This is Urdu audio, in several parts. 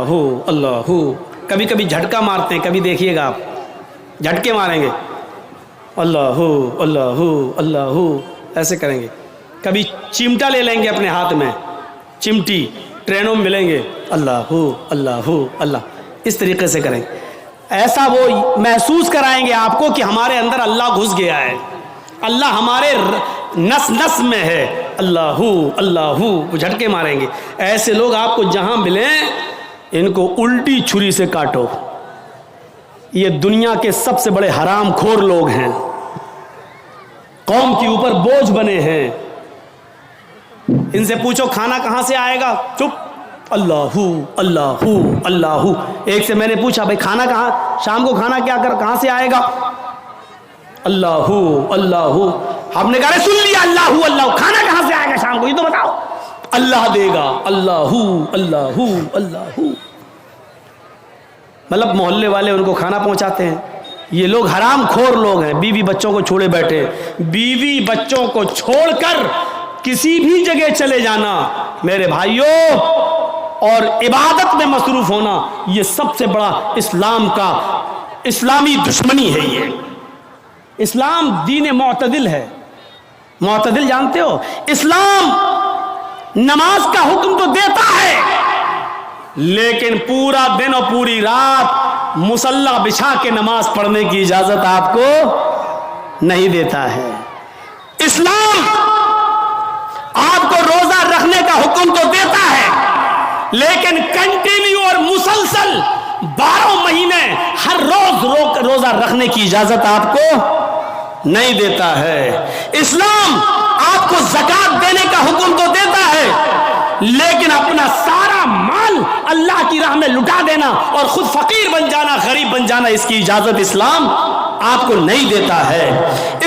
اللہ اللہ. کبھی کبھی جھٹکا مارتے ہیں, کبھی دیکھیے گا آپ جھٹکے ماریں گے, اللہ اللہ اللہ ایسے کریں گے. کبھی چمٹا لے لیں گے اپنے ہاتھ میں, چمٹی ٹرینوں میں ملیں گے, اللہ اللہ اللہ, اس طریقے سے کریں گے. ایسا وہ محسوس کرائیں گے آپ کو کہ ہمارے اندر اللہ گھس گیا ہے, اللہ ہمارے نس نس میں ہے, اللہ اللہ, وہ جھٹکے ماریں گے. ایسے لوگ آپ کو جہاں ملیں ان کو الٹی چھری سے کاٹو. یہ دنیا کے سب سے بڑے حرام خور لوگ ہیں, قوم کے اوپر بوجھ بنے ہیں. ان سے پوچھو کھانا کہاں سے آئے گا, چپ, اللہ اللہ اللہ. ایک سے میں نے پوچھا بھائی کھانا کہاں, شام کو کھانا کہاں سے آئے گا, اللہ اللہ. ہم نے کہا سن لیا اللہ اللہ, کھانا کہاں سے آئے گا شام کو یہ تو بتاؤ, اللہ دے گا, اللہ اللہ اللہ. مطلب محلے والے ان کو کھانا پہنچاتے ہیں. یہ لوگ حرام خور لوگ ہیں, بیوی بچوں کو چھوڑے بیٹھے. بیوی بچوں کو چھوڑ کر کسی بھی جگہ چلے جانا میرے بھائیوں, اور عبادت میں مصروف ہونا, یہ سب سے بڑا اسلام کا اسلامی دشمنی ہے. یہ اسلام دین معتدل ہے. معتدل جانتے ہو, اسلام نماز کا حکم تو دیتا ہے لیکن پورا دن اور پوری رات مصلی بچھا کے نماز پڑھنے کی اجازت آپ کو نہیں دیتا ہے. اسلام آپ کو روزہ رکھنے کا حکم تو دیتا ہے لیکن کنٹینیو اور مسلسل 12 مہینے ہر روز روزہ رکھنے کی اجازت آپ کو نہیں دیتا ہے. اسلام آپ کو زکات دینے کا حکم تو دیتا ہے لیکن اپنا سارا مال اللہ کی راہ میں لٹا دینا اور خود فقیر بن جانا, غریب بن جانا, اس کی اجازت اسلام آپ کو نہیں دیتا ہے.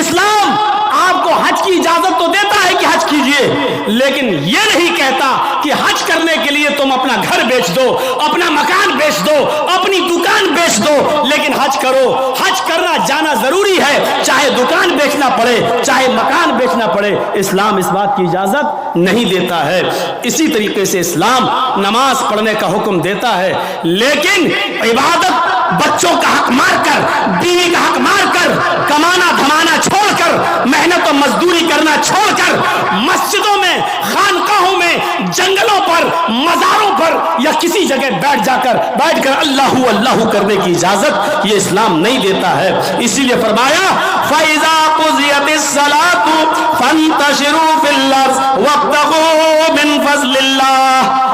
اسلام آپ کو حج کی اجازت تو دیتا ہے کہ حج کیجئے لیکن یہ نہیں کہتا کہ حج کرنے کے لیے تم اپنا گھر بیچ دو, اپنا مکان بیچ دو, اپنی دکان بیچ دو, لیکن حج کرو. حج کرنا جانا ضروری ہے, چاہے دکان بیچنا پڑے چاہے مکان بیچنا پڑے, اسلام اس بات کی اجازت نہیں دیتا ہے. اسی طریقے سے اسلام نماز پڑھنے کا حکم دیتا ہے لیکن عبادت بچوں کا حق مار کر, بیوی کا حق مار کر, کمانا دھمانا چھوڑ کر, محنت و مزدوری کرنا چھوڑ کر, مسجدوں میں, خانقاہوں میں, جنگلوں پر, مزاروں پر یا کسی جگہ بیٹھ کر اللہ اللہ کرنے کی اجازت یہ اسلام نہیں دیتا ہے. اسی لیے فرمایا فَإِذَا قُضِيَتِ الصَّلَاةُ فَانتَشِرُوا فِي الْأَرْضِ وَابْتَغُوا مِنْ فَضْلِ اللَّهِ.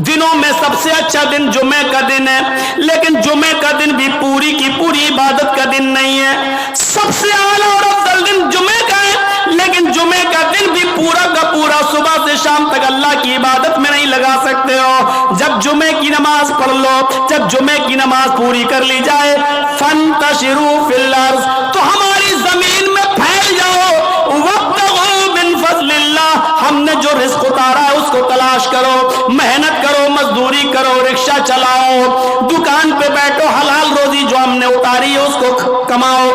دنوں میں سب سے اچھا دن جمعے کا دن ہے لیکن جمعے کا دن بھی پوری کی پوری عبادت کا دن نہیں ہے. سب سے اعلیٰ اور افضل دن جمعے کا ہے لیکن جمعے کا دن بھی پورا کا پورا صبح سے شام تک اللہ کی عبادت میں نہیں لگا سکتے ہو. جب جمعے کی نماز پڑھ لو, جب جمعے کی نماز پوری کر لی جائے, فَانْتَشِرُوا فِي الْأَرْضِ, تو ہماری زمین میں پھیل جاؤ. وَابْتَغُوا مِنْ فَضْلِ اللَّهِ, ہم نے جو رزق اتارا ہے اس کو تلاش کرو, محنت کرو, مزدوری کرو, رکشہ چلاؤ, دکان پہ بیٹھو, حلال روزی جو ہم نے اتاری ہے اس کو کماؤ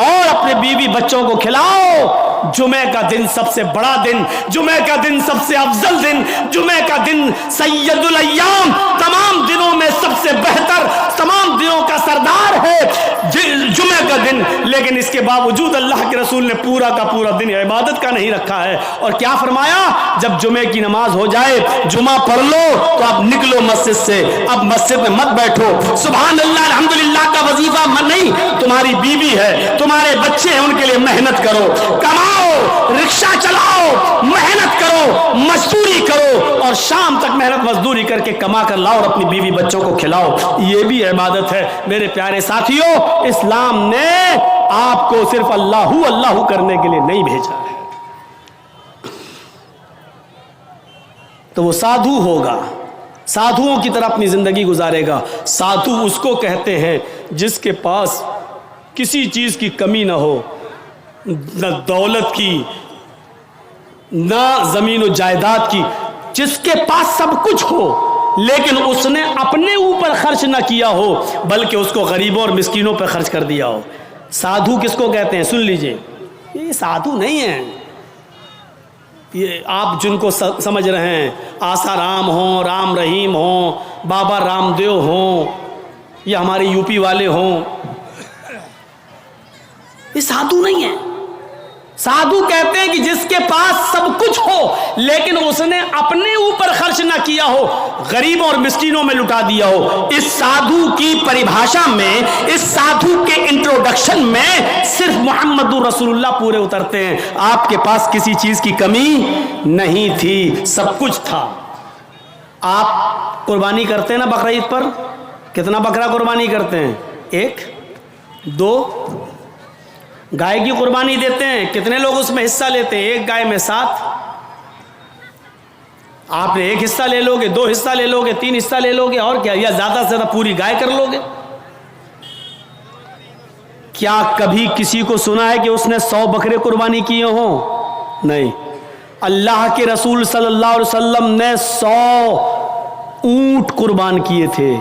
اور اپنے بیوی بچوں کو کھلاؤ. جمعہ کا دن سب سے بڑا دن, جمعہ کا دن سب سے افضل دن, جمعہ کا دن سید الایام, تمام دنوں میں سب سے بہتر, تمام دنوں کا سردار ہے جمعہ کا دن. لیکن اس کے باوجود اللہ کے رسول نے پورا کا پورا دن عبادت کا نہیں رکھا ہے. اور کیا فرمایا, جب جمعے کی نماز ہو جائے, جمعہ پڑھ لو تو اب نکلو مسجد سے, اب مسجد میں مت بیٹھو. سبحان اللہ الحمدللہ کا وظیفہ نہیں, تمہاری بیوی ہے, تمہارے بچے ہیں, ان کے لیے محنت کرو, کماؤ, رکشہ چلاؤ, محنت کرو, مزدوری کرو اور شام تک محنت مزدوری کر کے کما کر لاؤ اور اپنی بیوی بچوں کو کھلاؤ. یہ بھی عبادت ہے. میرے پیارے ساتھیوں, اسلام نے آپ کو صرف اللہ اللہ کرنے کے لیے نہیں بھیجا ہے. تو وہ سادھو ہوگا, سادھوؤں کی طرح اپنی زندگی گزارے گا. سادھو اس کو کہتے ہیں جس کے پاس کسی چیز کی کمی نہ ہو, نہ دولت کی, نہ زمین و جائیداد کی, جس کے پاس سب کچھ ہو لیکن اس نے اپنے اوپر خرچ نہ کیا ہو بلکہ اس کو غریبوں اور مسکینوں پہ خرچ کر دیا ہو. سادھو کس کو کہتے ہیں؟ سن لیجئے, یہ سادھو نہیں ہیں, یہ آپ جن کو سمجھ رہے ہیں، آسا رام ہوں، رام رحیم ہوں، بابا رام دیو ہوں، یا ہمارے یو پی والے ہوں، یہ سادھو نہیں ہیں۔ سادھو کہتے ہیں کہ جس کے پاس سب کچھ ہو لیکن اس نے اپنے اوپر خرچ نہ کیا ہو، غریبوں اور مسکینوں میں لٹا دیا ہو۔ اس سادھو کی پریبھاشا میں، اس سادھو کے انٹروڈکشن میں صرف محمد رسول اللہ پورے اترتے ہیں۔ آپ کے پاس کسی چیز کی کمی نہیں تھی، سب کچھ تھا۔ آپ قربانی کرتے ہیں نا بقرعید پر؟ کتنا بکرا قربانی کرتے ہیں؟ 1 2 گائے کی قربانی دیتے ہیں، کتنے لوگ اس میں حصہ لیتے ہیں؟ 1 گائے میں 7۔ آپ نے 1 حصہ لے لو گے، 2 حصہ لے لو گے، 3 حصہ لے لو گے، اور کیا، یا زیادہ سے زیادہ پوری گائے کر لو گے۔ کیا کبھی کسی کو سنا ہے کہ اس نے 100 بکرے قربانی کیے ہوں؟ نہیں۔ اللہ کے رسول صلی اللہ علیہ وسلم نے 100 اونٹ قربان کیے تھے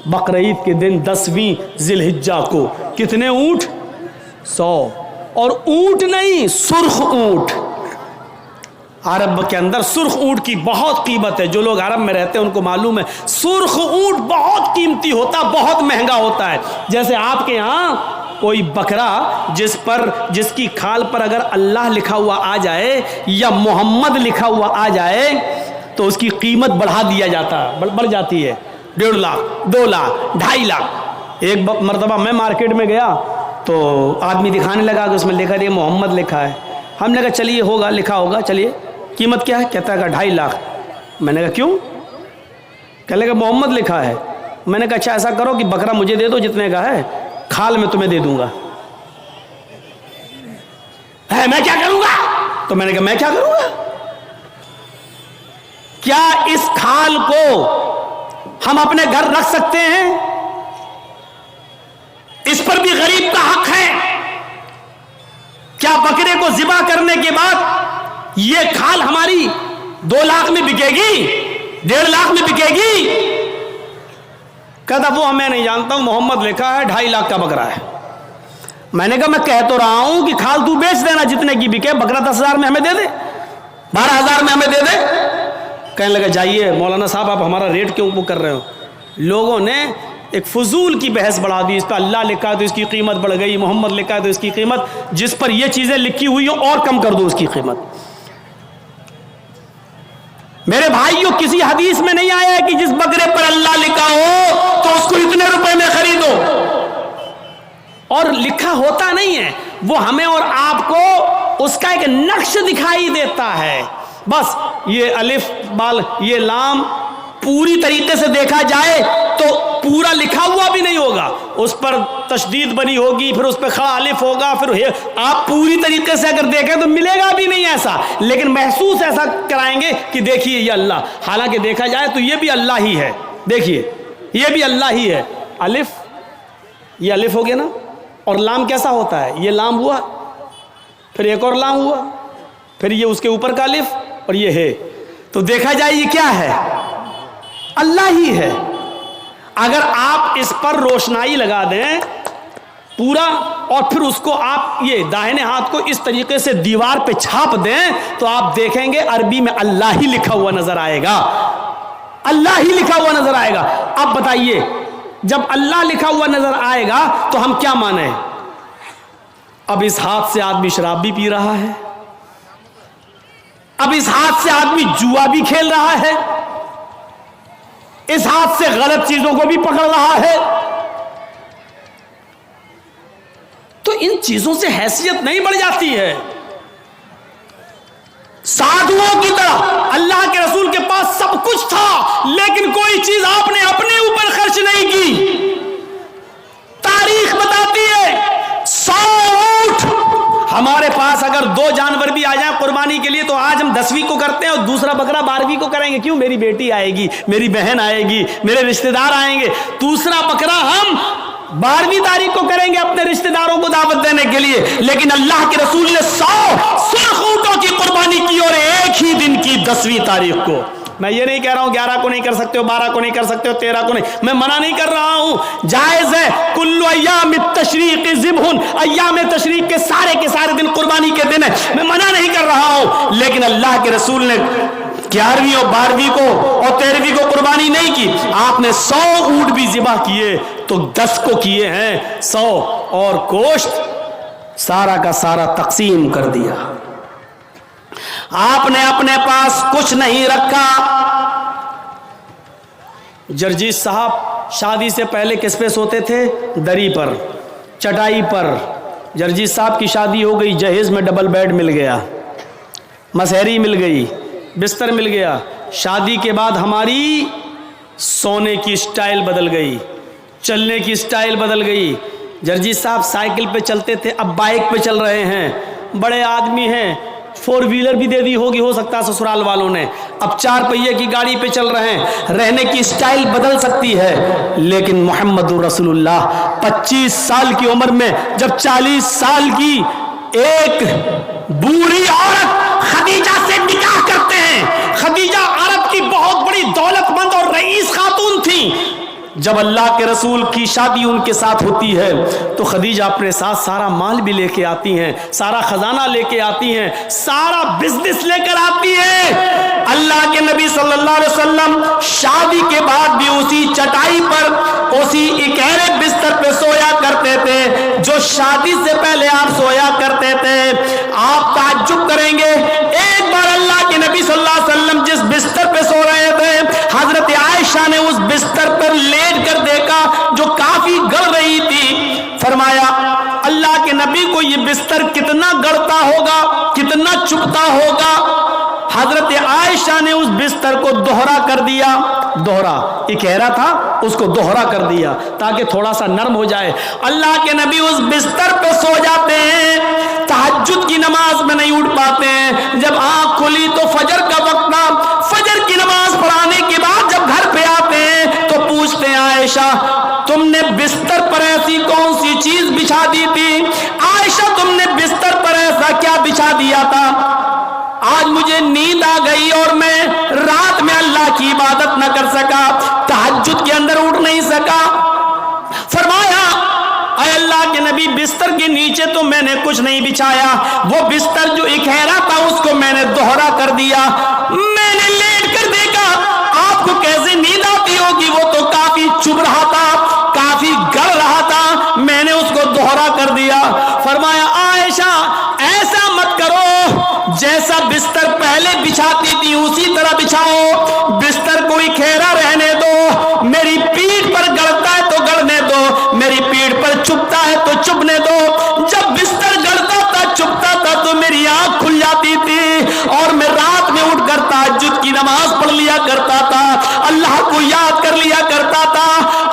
بقرعید کے دن 10ویں ذی الحجہ کو۔ کتنے اونٹ؟ 100۔ اور اونٹ نہیں، سرخ اونٹ۔ عرب کے اندر سرخ اونٹ کی بہت قیمت ہے، جو لوگ عرب میں رہتے ہیں ان کو معلوم ہے سرخ اونٹ بہت قیمتی ہوتا، بہت مہنگا ہوتا ہے۔ جیسے آپ کے ہاں کوئی بکرا جس کی کھال پر اگر اللہ لکھا ہوا آ جائے یا محمد لکھا ہوا آ جائے تو اس کی قیمت بڑھا دیا جاتا، بڑھ جاتی ہے، 1.5 لاکھ، 2 لاکھ، 2.5 لاکھ۔ ایک مرتبہ میں مارکیٹ میں گیا تو آدمی دکھانے لگا کہ اس میں لکھا ہے محمد لکھا ہے۔ ہم نے کہا چلیے ہوگا، لکھا ہوگا، چلیے قیمت کیا ہے؟ کہتا ہے کہ 2.5 لاکھ۔ میں نے کہا کیوں؟ کہنے لگا محمد لکھا ہے۔ میں نے کہا اچھا ایسا کرو کہ بکرا مجھے دے دو جتنے کا ہے، کھال میں تمہیں دے دوں گا۔ میں کیا کروں گا؟ تو میں نے کہا میں کیا کروں گا؟ کیا اس کھال کو ہم اپنے گھر رکھ سکتے ہیں؟ اس پر بھی غریب کا حق ہے۔ کیا بکرے کو ذبح کرنے کے بعد یہ کھال ہماری 2 لاکھ میں بکے گی، 1.5 لاکھ میں بکے گی؟ کہتا وہ میں نہیں جانتا ہوں، محمد لکھا ہے، 2.5 لاکھ کا بکرا ہے۔ میں نے کہا میں کہہ تو رہا ہوں کہ کھال تو بیچ دینا جتنے کی بکے، بکرا 10,000 میں ہمیں دے دے، 12,000 میں ہمیں دے دے۔ کہنے لگا جائیے مولانا صاحب آپ ہمارا ریٹ کیوں کر رہے ہو؟ لوگوں نے ایک فضول کی بحث بڑھا دی، اس پہ اللہ لکھا ہے تو اس کی قیمت بڑھ گئی، محمد لکھا ہے تو اس کی قیمت، جس پر یہ چیزیں لکھی ہوئی ہوں اور کم کر دو اس کی قیمت۔ میرے بھائیوں کسی حدیث میں نہیں آیا ہے کہ جس بکرے پر اللہ لکھا ہو تو اس کو اتنے روپے میں خریدو، اور لکھا ہوتا نہیں ہے، وہ ہمیں اور آپ کو اس کا ایک نقش دکھائی دیتا ہے بس۔ یہ الف بال یہ لام پوری طریقے سے دیکھا جائے تو پورا لکھا ہوا بھی نہیں ہوگا، اس پر تشدید بنی ہوگی، پھر اس پہ کھڑا الف ہوگا، پھر آپ پوری طریقے سے اگر دیکھیں تو ملے گا بھی نہیں ایسا، لیکن محسوس ایسا کرائیں گے کہ دیکھیے یہ اللہ، حالانکہ دیکھا جائے تو یہ بھی اللہ ہی ہے۔ دیکھیے یہ بھی اللہ ہی ہے۔ الف، یہ الف ہو گیا نا، اور لام کیسا ہوتا ہے؟ یہ لام ہوا، پھر ایک اور لام ہوا، پھر یہ اس کے اوپر کا الف، اور یہ ہے، تو دیکھا جائے یہ کیا ہے؟ اللہ ہی ہے۔ اگر آپ اس پر روشنائی لگا دیں پورا، اور پھر اس کو آپ یہ داہنے ہاتھ کو اس طریقے سے دیوار پہ چھاپ دیں تو آپ دیکھیں گے عربی میں اللہ ہی لکھا ہوا نظر آئے گا، اللہ ہی لکھا ہوا نظر آئے گا۔ اب بتائیے جب اللہ لکھا ہوا نظر آئے گا تو ہم کیا مانیں؟ اب اس ہاتھ سے آدمی شراب بھی پی رہا ہے، اب اس ہاتھ سے آدمی جوا بھی کھیل رہا ہے، اس ہاتھ سے غلط چیزوں کو بھی پکڑ رہا ہے، تو ان چیزوں سے حیثیت نہیں بڑھ جاتی ہے؟ سادھوؤں کی طرح اللہ کے رسول کے پاس سب کچھ تھا لیکن کوئی چیز آپ نے اپنے اوپر خرچ نہیں کی۔ تاریخ بتاتی ہے 100 اونٹ ہمارے پاس اگر 2 جانور بھی آ جائیں قربانی کے لیے تو آج ہم 10ویں کو کرتے ہیں اور دوسرا بکرا 12ویں کو کریں گے۔ کیوں؟ میری بیٹی آئے گی، میری بہن آئے گی، میرے رشتہ دار آئیں گے، دوسرا بکرا ہم 12ویں تاریخ کو کریں گے اپنے رشتہ داروں کو دعوت دینے کے لیے۔ لیکن اللہ کے رسول نے 100 سرخ اونٹوں کی قربانی کی اور ایک ہی دن کی 10ویں تاریخ کو۔ میں یہ نہیں کہہ رہا ہوں 11 کو نہیں کر سکتے ہو، 12 کو نہیں کر سکتے ہو، 13 کو نہیں، میں منع نہیں کر رہا ہوں، جائز ہے۔ کل ایام التشریق ذبح، ایام تشریق کے سارے دن قربانی کے دن ہے، میں منع نہیں کر رہا ہوں، لیکن اللہ کے رسول نے 11ویں اور 12ویں کو اور 13ویں کو قربانی نہیں کی، آپ نے 100 اونٹ بھی ذبح کیے تو 10 کو کیے ہیں 100، اور گوشت سارا کا سارا تقسیم کر دیا۔ آپ نے اپنے پاس کچھ نہیں رکھا۔ جرجیت صاحب شادی سے پہلے کس پہ سوتے تھے؟ دری پر، چٹائی پر۔ جرجیت صاحب کی شادی ہو گئی، جہیز میں ڈبل بیڈ مل گیا، مسہری مل گئی، بستر مل گیا۔ شادی کے بعد ہماری سونے کی سٹائل بدل گئی، چلنے کی سٹائل بدل گئی۔ جرجیت صاحب سائیکل پہ چلتے تھے، اب بائک پہ چل رہے ہیں، بڑے آدمی ہیں، 4 ویلر بھی دے دی ہوگی ہو سکتا ہے سسرال والوں نے، اب 4 پہیے کی گاڑی پہ چل رہے ہیں۔ رہنے کی سٹائل بدل سکتی ہے، لیکن محمد رسول اللہ 25 سال کی عمر میں جب 40 سال کی ایک بوڑھی عورت خدیجہ سے نکاح کرتے ہیں، خدیجہ عرب کی بہت بڑی دولت مند اور رئیس خاتون تھی، جب اللہ کے رسول کی شادی ان کے ساتھ ہوتی ہے تو خدیجہ اپنے ساتھ سارا مال بھی لے کے آتی ہیں، سارا خزانہ لے کے آتی ہیں، سارا بزنس لے کر آتی ہیں۔ اللہ کے نبی صلی اللہ علیہ وسلم شادی کے بعد بھی اسی چٹائی پر، اسی اکہرے بستر پہ سویا کرتے تھے جو شادی سے پہلے آپ سویا کرتے تھے۔ آپ تعجب کریں گے، ایک بار اللہ کے نبی صلی اللہ علیہ وسلم جس بستر پہ سو رہے تھے، حضرت عائشہ نے اس بستر پر لیٹ کر دیکھا جو کافی گڑ رہی تھی، فرمایا اللہ کے نبی کو یہ بستر کتنا گڑتا ہوگا، کتنا چبھتا ہوگا۔ حضرت عائشہ نے اس بستر کو دوہرا کر دیا، دوہرا اکہرا تھا اس کو دوہرا کر دیا تاکہ تھوڑا سا نرم ہو جائے۔ اللہ کے نبی اس بستر پہ سو جاتے ہیں، تہجد کی نماز میں نہیں اٹھ پاتے ہیں۔ جب آنکھ کھلی تو فجر کا وقت تھا، فجر کی نماز پڑھانے کے بعد جب گھر پہ آتے ہیں تو پوچھتے ہیں عائشہ تم نے بستر پر ایسی کون سی چیز بچھا دی تھی؟ عائشہ تم نے بستر پر ایسا کیا بچھا دیا تھا؟ آج مجھے نیند آ گئی اور میں رات میں اللہ کی عبادت نہ کر سکا، تہجد کے اندر اٹھ نہیں سکا۔ فرمایا اے اللہ کے نبی بستر کے نیچے تو میں نے کچھ نہیں بچھایا، وہ بستر جو اکہرا تھا اس کو میں نے دوہرا کر دیا۔ میں نے لیٹ کر دیکھا، آپ کو کیسے نیند آتی ہوگی، وہ تو کافی چبھ رہا تھا، کافی گڑ رہا تھا، میں نے اس کو دوہرا کر دیا۔ فرمایا عائشہ ایسا مت کرو، جیسا بستر پہلے بچھاتی تھی اسی طرح بچھاؤ، بستر کو اکہرا رہنے دو، میری پیٹھ پر گڑتا ہے تو گڑنے دو، میری پیٹھ پر چبھتا ہے تو چبھنے دو۔ جب بستر گڑتا تھا چبھتا تھا تو میری آنکھ کھل جاتی تھی اور میں رات میں اٹھ کر تہجد کی نماز پڑھ لیا کرتا تھا، اللہ کو یاد کر لیا کرتا تھا۔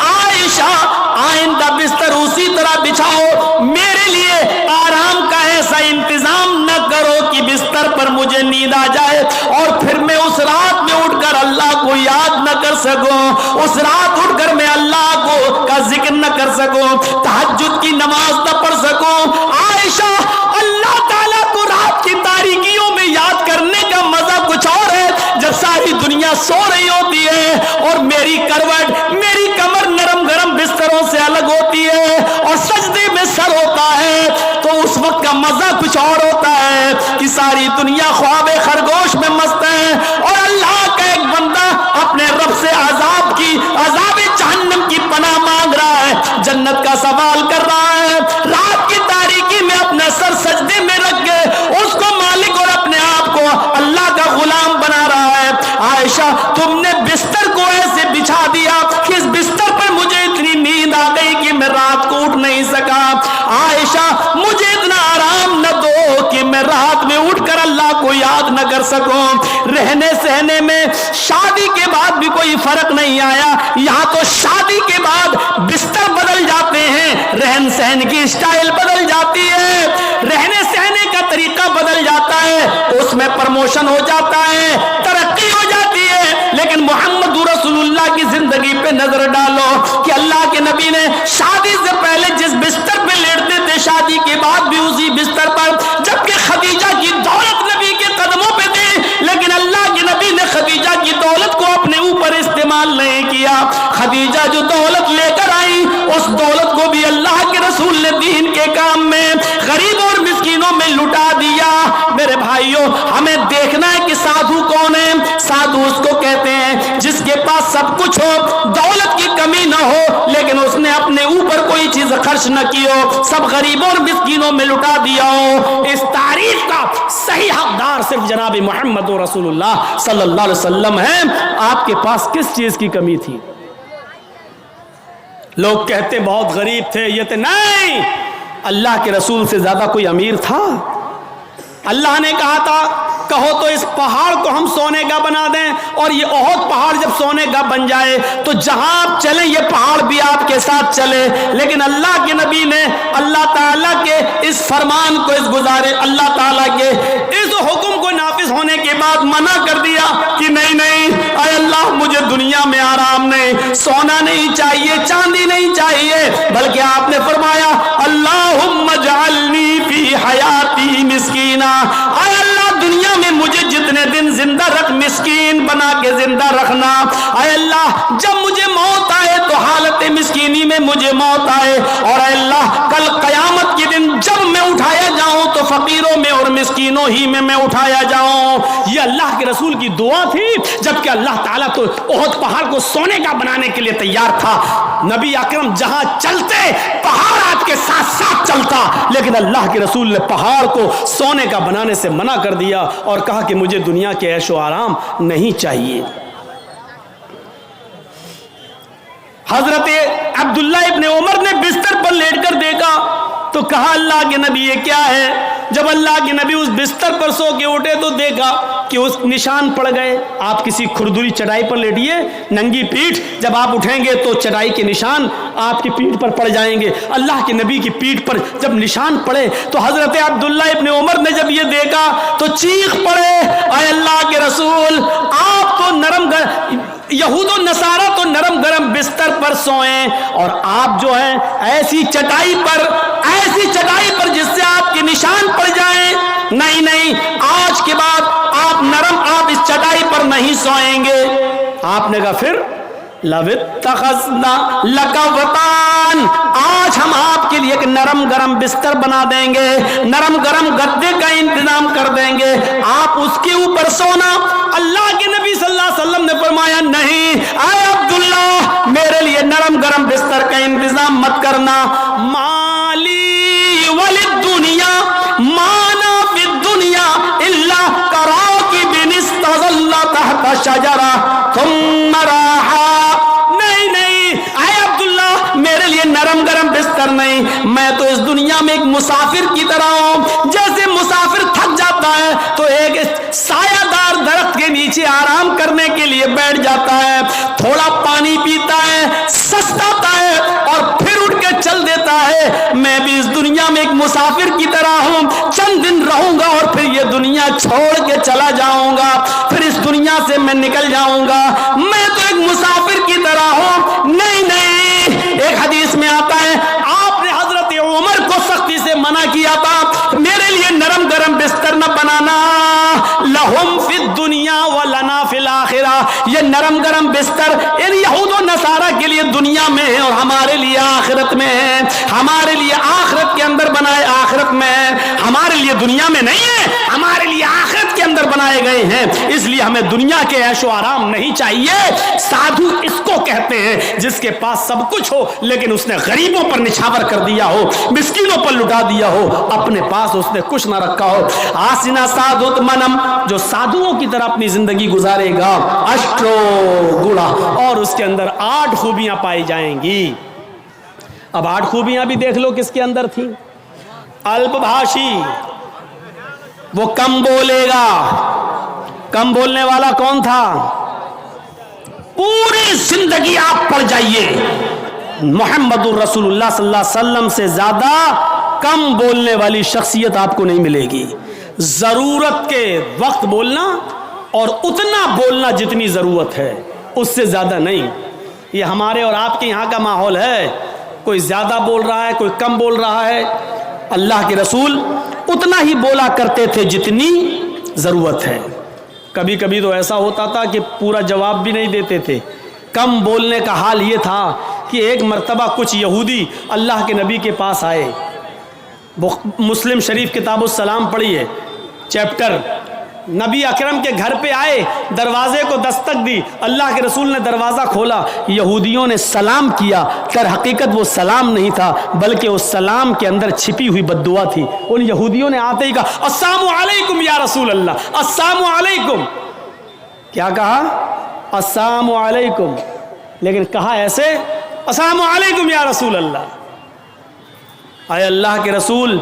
عائشہ آئندہ بستر اسی طرح بچھاؤ، میرے لیے آرام کا ایسا انتظام نہ کرو کہ بستر پر مجھے نیند آ جائے اور پھر میں اس رات میں اٹھ کر اللہ کو یاد نہ کر سکوں، اس رات اٹھ کر میں اللہ کو کا ذکر نہ کر سکوں، تہجد کی نماز نہ پڑھ سکوں۔ عائشہ اللہ تعالیٰ کو رات کی تاریکیوں میں یاد کرنے کا مزہ کچھ اور ہے، جب ساری دنیا سو رہی ہوتی ہے اور میری کروٹ، میری کمر نرم گرم بستروں سے الگ ہوتی ہے اور سجدے میں سر ہوتا ہے، تو اس وقت کا مزہ کچھ اور ہوتا ہے کہ ساری دنیا خواب خرگوش میں مست ہے اور اللہ کا ایک بندہ اپنے رب سے عذاب جہنم کی پناہ مانگ رہا ہے، جنت کا سوال کر رہا ہے، رات کی تاریکی میں اپنا سر سجدے میں رکھ کے اس کو مالک اور اپنے آپ کو اللہ کا غلام بنا رہا ہے۔ عائشہ تم نے بستر کو ایسے بچھا دیا کہ اس بستر پر مجھے اتنی نیند آ گئی کہ میں رات کو اٹھ نہیں سکا۔ عائشہ مجھے اتنا آرام نہ دو کہ میں رات میں اٹھ کر اللہ کو یاد نہ کر سکوں۔ رہنے سہنے میں شادی کے بعد بھی کوئی فرق نہیں آیا، یہاں تو شادی کے بعد بستر بدل جاتے ہیں، رہن سہن کی سٹائل بدل جاتی ہے، رہنے سہنے کا طریقہ بدل جاتا ہے، اس میں پروموشن ہو جاتا ہے، ترقی ہو جاتی ہے۔ لیکن محمد رسول اللہ کی زندگی پہ نظر ڈالو کہ اللہ کے نبی نے شادی سے پہلے جس بستر پہ لیٹتے تھے شادی کے بعد بھی اسی بستر پر، جبکہ خدیجہ کی دولت نبی کے قدموں پہ تھی، لیکن اللہ کے نبی نے خدیجہ کی دولت نہیں کیا. خدیجہ جو دولت لے کر آئی اس دولت کو بھی اللہ کے رسول نے دین کے کام میں غریبوں اور مسکینوں میں لٹا دیا. میرے بھائیوں ہمیں دیکھنا ہے کہ سادھو کون ہے. سادھو اس کو کہتے ہیں جس کے پاس سب کچھ ہو, دولت کی کمی نہ ہو, لیکن اس نے اپنے اوپر کوئی چیز خرچ نہ کی ہو, سب غریبوں اور مسکینوں میں لٹا دیا ہو. اس تعریف کا صحیح حقدار صرف جناب محمد رسول اللہ صلی اللہ علیہ وسلم ہے. آپ کے پاس کس چیز کی کمی تھی؟ لوگ کہتے بہت غریب تھے, یہ تھے. نہیں, اللہ کے رسول سے زیادہ کوئی امیر تھا؟ اللہ نے کہا تھا کہو تو اس پہاڑ کو ہم سونے کا بنا دیں, اور یہ احد پہاڑ جب سونے کا بن جائے تو جہاں آپ چلیں یہ پہاڑ بھی آپ کے ساتھ چلے. لیکن اللہ کے نبی نے اللہ تعالیٰ کے اس فرمان کو, اس گزارے اللہ تعالیٰ کے اس حکم کو نافذ ہونے کے بعد منع کر دیا کہ نہیں اے اللہ مجھے دنیا میں آرام نہیں, سونا نہیں چاہیے, چاندی نہیں چاہیے, بلکہ آپ نے فرمایا اللہم اجعلنی فی حیاتی مسکینا, اے اللہ دنیا میں مجھے جتنے دن زندہ رکھ, مسکین بنا کے زندہ رکھنا. اے اللہ جب مجھے موت آئے تو حالت مسکینی میں مجھے موت آئے, اور اے اللہ کل قیامت کے دن جب میں اٹھایا جاؤں تو فقیروں میں اور مسکینوں ہی میں اٹھایا جاؤں. یہ اللہ کے رسول کی دعا تھی, جبکہ اللہ تعالیٰ تو احد پہاڑ کو سونے کا بنانے کے لیے تیار تھا. نبی اکرم جہاں چلتے پہاڑ آپ کے ساتھ ساتھ چلتا, لیکن اللہ کے رسول نے پہاڑ کو سونے کا بنانے سے منع کر دیا اور کہا کہ مجھے دنیا کے عیش و آرام نہیں چاہیے. حضرت عبداللہ ابن عمر نے بستر پر لیٹ کر دیکھا تو کہا اللہ کے نبی یہ کیا ہے؟ جب اللہ کے نبی اس بستر پر سو کے اٹھے تو دیکھا کہ اس نشان پڑ گئے. آپ کسی کھردری چٹائی پر لیٹیے, ننگی پیٹھ, جب آپ اٹھیں گے تو چٹائی کے نشان آپ کی پیٹھ پر پڑ جائیں گے. اللہ کے نبی کی پیٹھ پر جب نشان پڑے تو حضرت عبداللہ ابن عمر نے جب یہ دیکھا تو چیخ پڑے, اے اللہ کے رسول آپ تو نرم یہود و نصارہ تو نرم گرم بستر پر سوئیں, اور آپ جو ہیں ایسی چٹائی پر جس سے آپ کے نشان پڑ جائیں. نہیں, آج کے بعد آپ اس چٹائی پر نہیں سوئیں گے. آپ نے کہا پھر لو اتخذنا لک وطان, آج ہم آپ کے لیے ایک نرم گرم بستر بنا دیں گے, نرم گرم گدے کا انتظام کر دیں گے, آپ اس کے اوپر سونا. اللہ کے نبی صلی اللہ علیہ وسلم نے فرمایا نہیں, اے عبداللہ میرے لیے نرم گرم بستر کا انتظام مت کرنا. مالی وللدنیا مانا فی الدنیا الا کراکب استظل تحت شجرہ ثم راحا. میرے لیے نرم گرم بستر نہیں, میں تو اس دنیا میں ایک مسافر کی طرح ہوں. جیسے مسافر تھک جاتا ہے تو ایک سایہ دار درخت کے نیچے آرام کرنے کے لیے بیٹھ جاتا ہے, تھوڑا پانی پیتا ہے, سستاتا ہے اور پھر اٹھ کے چل دیتا ہے. میں بھی اس دنیا میں ایک مسافر کی طرح ہوں, چند دن رہوں گا اور پھر یہ دنیا چھوڑ کے چلا جاؤں گا, پھر اس دنیا سے میں نکل جاؤں گا. میں تو ایک مسافر کی طرح ہوں. نہیں, ایک حدیث میں آتا ہے آپ نے حضرت عمر کو سختی سے منع کیا تھا میرے لیے نرم گرم بستر نہ بنانا. لہم فی الدنیا ولنا فی الاخرہ, یہ نرم گرم بستر ان یہود و نصارہ کے لیے دنیا میں ہے اور ہمارے لیے آخرت میں ہے. ہمارے لیے آخرت کے اندر بنائے, آخرت میں ہے, ہمارے لیے دنیا میں نہیں ہے, ہمارے لیے آخرت کے اندر بنائے گئے ہیں. اس لیے ہمیں دنیا کے عیش و آرام نہیں چاہیے. سادھو اس کو کہتے ہیں جس کے پاس سب کچھ ہو لیکن اس نے غریبوں پر نچھاور کر دیا ہو, مسکینوں پر لٹا دیا ہو, اپنے پاس اس نے کچھ نہ رکھا ہو. آسنا سادھت منم, جو سادھوؤں کی طرح اپنی زندگی گزارے گا, اشٹرو گڑا, اور اس کے اندر 8 خوبیاں پائی جائیں گی. اب 8 خوبیاں بھی دیکھ لو کس کے اندر تھی. الپ بھاشی, وہ کم بولے گا. کم بولنے والا کون تھا؟ پوری زندگی آپ پڑھ جائیے, محمد الرسول اللہ صلی اللہ علیہ وسلم سے زیادہ کم بولنے والی شخصیت آپ کو نہیں ملے گی. ضرورت کے وقت بولنا اور اتنا بولنا جتنی ضرورت ہے, اس سے زیادہ نہیں. یہ ہمارے اور آپ کے یہاں کا ماحول ہے, کوئی زیادہ بول رہا ہے, کوئی کم بول رہا ہے. اللہ کے رسول اتنا ہی بولا کرتے تھے جتنی ضرورت ہے. کبھی کبھی تو ایسا ہوتا تھا کہ پورا جواب بھی نہیں دیتے تھے, کم بولنے کا حال یہ تھا کہ ایک مرتبہ کچھ یہودی اللہ کے نبی کے پاس آئے. مسلم شریف کتاب السلام پڑھیے چیپٹر. نبی اکرم کے گھر پہ آئے, دروازے کو دستک دی, اللہ کے رسول نے دروازہ کھولا, یہودیوں نے سلام کیا. در حقیقت وہ سلام نہیں تھا بلکہ اس سلام کے اندر چھپی ہوئی بد دعا تھی. ان یہودیوں نے آتے ہی کہا السلام علیکم یا رسول اللہ, السلام علیکم. کیا کہا؟ السلام علیکم, لیکن کہا ایسے السلام علیکم یا رسول اللہ. اے اللہ کے رسول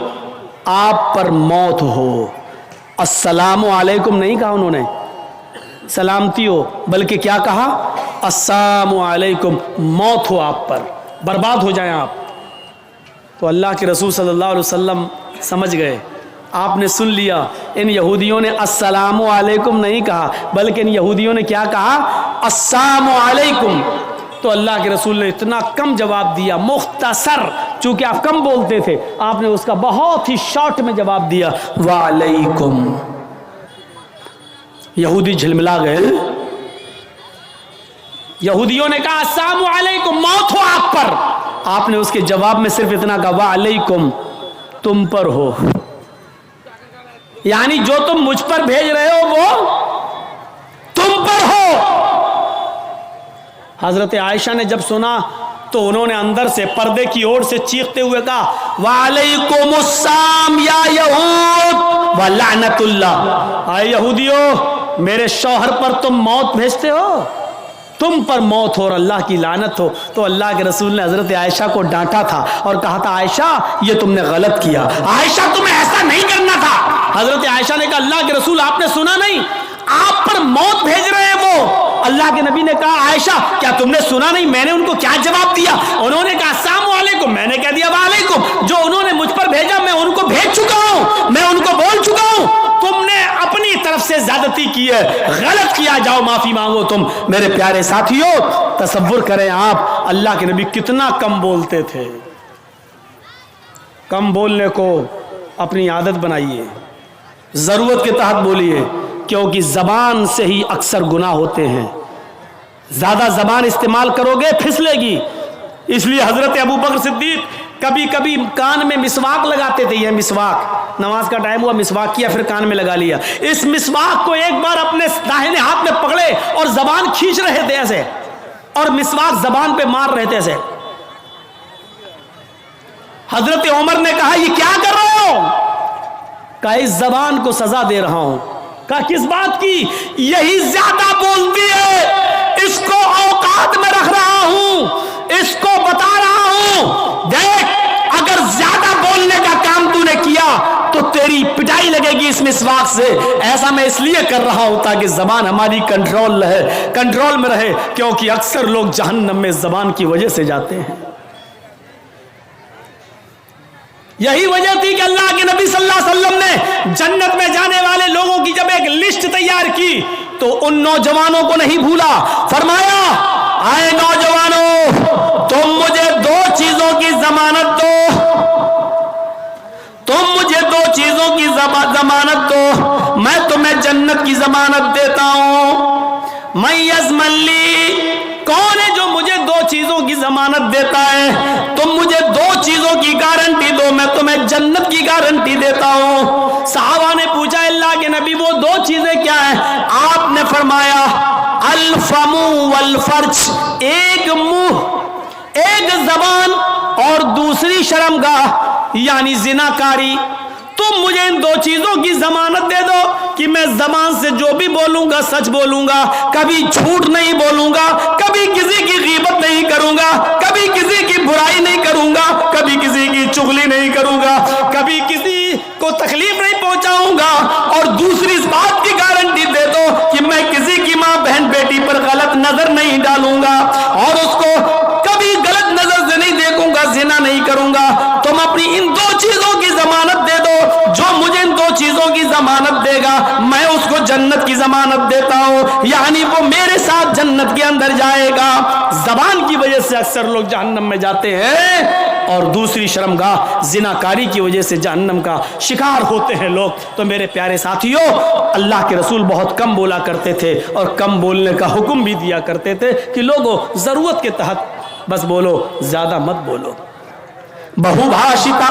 آپ پر موت ہو. السلام علیکم نہیں کہا انہوں نے سلامتی ہو, بلکہ کیا کہا؟ السلام علیکم, موت ہو آپ پر, برباد ہو جائیں آپ. تو اللہ کے رسول صلی اللہ علیہ وسلم سمجھ گئے, آپ نے سن لیا. ان یہودیوں نے السلام علیکم نہیں کہا بلکہ ان یہودیوں نے کیا کہا؟ السلام علیکم. تو اللہ کے رسول نے اتنا کم جواب دیا, مختصر, چونکہ آپ کم بولتے تھے, آپ نے اس کا بہت ہی شارٹ میں جواب دیا وعلیکم. یہودی جھلملا گئے. یہودیوں نے کہا السلام علیکم, موت ہو آپ پر. آپ نے اس کے جواب میں صرف اتنا کہا وعلیکم, تم پر ہو. یعنی جو تم مجھ پر بھیج رہے ہو وہ تم پر ہو. حضرت عائشہ نے جب سنا تو انہوں نے اندر سے پردے کی اوٹ سے چیختے ہوئے کہا وعلیکم السلام یا یہود ولعنت اللہ. اے یہودیو, میرے شوہر پر تم موت بھیجتے ہو, تم پر موت ہو اور اللہ کی لعنت ہو. تو اللہ کے رسول نے حضرت عائشہ کو ڈانٹا تھا اور کہا تھا عائشہ یہ تم نے غلط کیا, عائشہ تمہیں ایسا نہیں کرنا تھا. حضرت عائشہ نے کہا اللہ کے رسول آپ نے سنا نہیں, آپ پر موت بھیج رہے ہیں وہ. اللہ کے نبی نے کہا عائشہ کیا تم نے سنا نہیں, میں نے ان کو کیا جواب دیا؟ انہوں نے کہا السلام علیکم, میں نے کہہ دیا وعلیکم. جو انہوں نے مجھ پر بھیجا میں ان کو بھیج چکا ہوں, میں ان کو بول چکا ہوں. تم نے اپنی طرف سے زیادتی کی ہے, غلط کیا, جاؤ معافی مانگو تم. میرے پیارے ساتھیو, تصور کریں آپ اللہ کے نبی کتنا کم بولتے تھے. کم بولنے کو اپنی عادت بنائیے, ضرورت کے تحت بولیے, کیونکہ زبان سے ہی اکثر گناہ ہوتے ہیں. زیادہ زبان استعمال کرو گے پھسلے گی. اس لیے حضرت ابو بکر صدیق کبھی کبھی کان میں مسواک لگاتے تھے. یہ مسواک, نماز کا ٹائم ہوا, مسواک کیا, پھر کان میں لگا لیا. اس مسواک کو ایک بار اپنے داہنے ہاتھ میں پکڑے اور زبان کھینچ رہے تھے ایسے, اور مسواک زبان پہ مار رہے تھے ایسے. حضرت عمر نے کہا یہ کیا کر رہے ہو؟ کہا اس زبان کو سزا دے رہا ہوں. کہا کس بات کی؟ یہی زیادہ بولتی ہے, اس کو اوقات میں رکھ رہا ہوں, اس کو بتا رہا ہوں دیکھ اگر زیادہ بولنے کا کام تو نے کیا تو تیری پٹائی لگے گی اس مسواک سے. ایسا میں اس لیے کر رہا ہوں تاکہ زبان ہماری کنٹرول میں رہے, کیونکہ اکثر لوگ جہنم میں زبان کی وجہ سے جاتے ہیں. یہی وجہ تھی کہ اللہ کے نبی صلی اللہ علیہ وسلم نے جنت میں جانے والے لوگوں کی جب ایک لسٹ تیار کی تو ان نوجوانوں کو نہیں بھولا. فرمایا اے نوجوانوں, تم مجھے دو چیزوں کی ضمانت دو, تم مجھے دو چیزوں کی ضمانت دو, میں تمہیں جنت کی ضمانت دیتا ہوں. میں یضمن لی, کون ہے جو مجھے دو چیزوں کی ضمانت دیتا ہے؟ تم مجھے دو چیزوں کی گارنٹی دو, میں تمہیں جنت کی گارنٹی دیتا ہوں. صحابہ نے پوچھا اللہ کے نبی وہ دو چیزیں کیا ہیں؟ آپ نے فرمایا الفم والفرج, ایک منہ, ایک زبان, اور دوسری شرمگاہ یعنی زناکاری. تم مجھے ان دو چیزوں کی ضمانت دے دو کہ میں زبان سے جو بھی بولوں گا سچ بولوں گا, کبھی جھوٹ نہیں بولوں گا, کبھی کسی کی غیبت نہیں کروں گا, کبھی کسی کی برائی نہیں کروں گا, کبھی کسی کی چغلی نہیں کروں گا, کبھی کسی کو تکلیف نہیں پہنچاؤں گا. اور دوسری اس بات کی گارنٹی دے دو کہ میں کسی کی ماں بہن بیٹی پر غلط نظر نہیں ڈالوں گا اور اس کو کبھی غلط نظر سے نہیں دیکھوں گا, زنا نہیں کروں گا. تم اپنی ان دو چیزوں کی ضمانت دے دو, جو مجھے ان دو چیزوں کی ضمانت دے گا میں اس کو جنت کی ضمانت دیتا ہوں, یعنی وہ میرے ساتھ جنت کے اندر جائے گا. زبان کی وجہ سے اکثر لوگ جہنم میں جاتے ہیں. اور دوسری شرمگاہ زناکاری کی وجہ سے جہنم کا شکار ہوتے ہیں لوگ. تو میرے پیارے ساتھیوں، اللہ کے رسول بہت کم بولا کرتے تھے اور کم بولنے کا حکم بھی دیا کرتے تھے کہ لوگوں ضرورت کے تحت بس بولو، زیادہ مت بولو. بہو بھاشتا،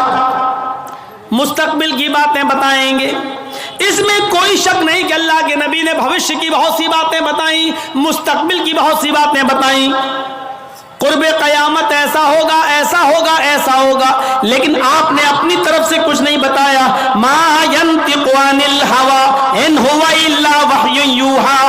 مستقبل کی باتیں بتائیں گے. اس میں کوئی شک نہیں کہ اللہ کے نبی نے بھوشیہ کی بہت سی باتیں بتائیں، مستقبل کی بہت سی باتیں بتائیں. قرب قیامت ایسا ہوگا، ایسا ہوگا، ایسا ہوگا، لیکن آپ نے اپنی طرف سے کچھ نہیں بتایا. ما ينطق عن الهوى ان هو الا وحی یوحى.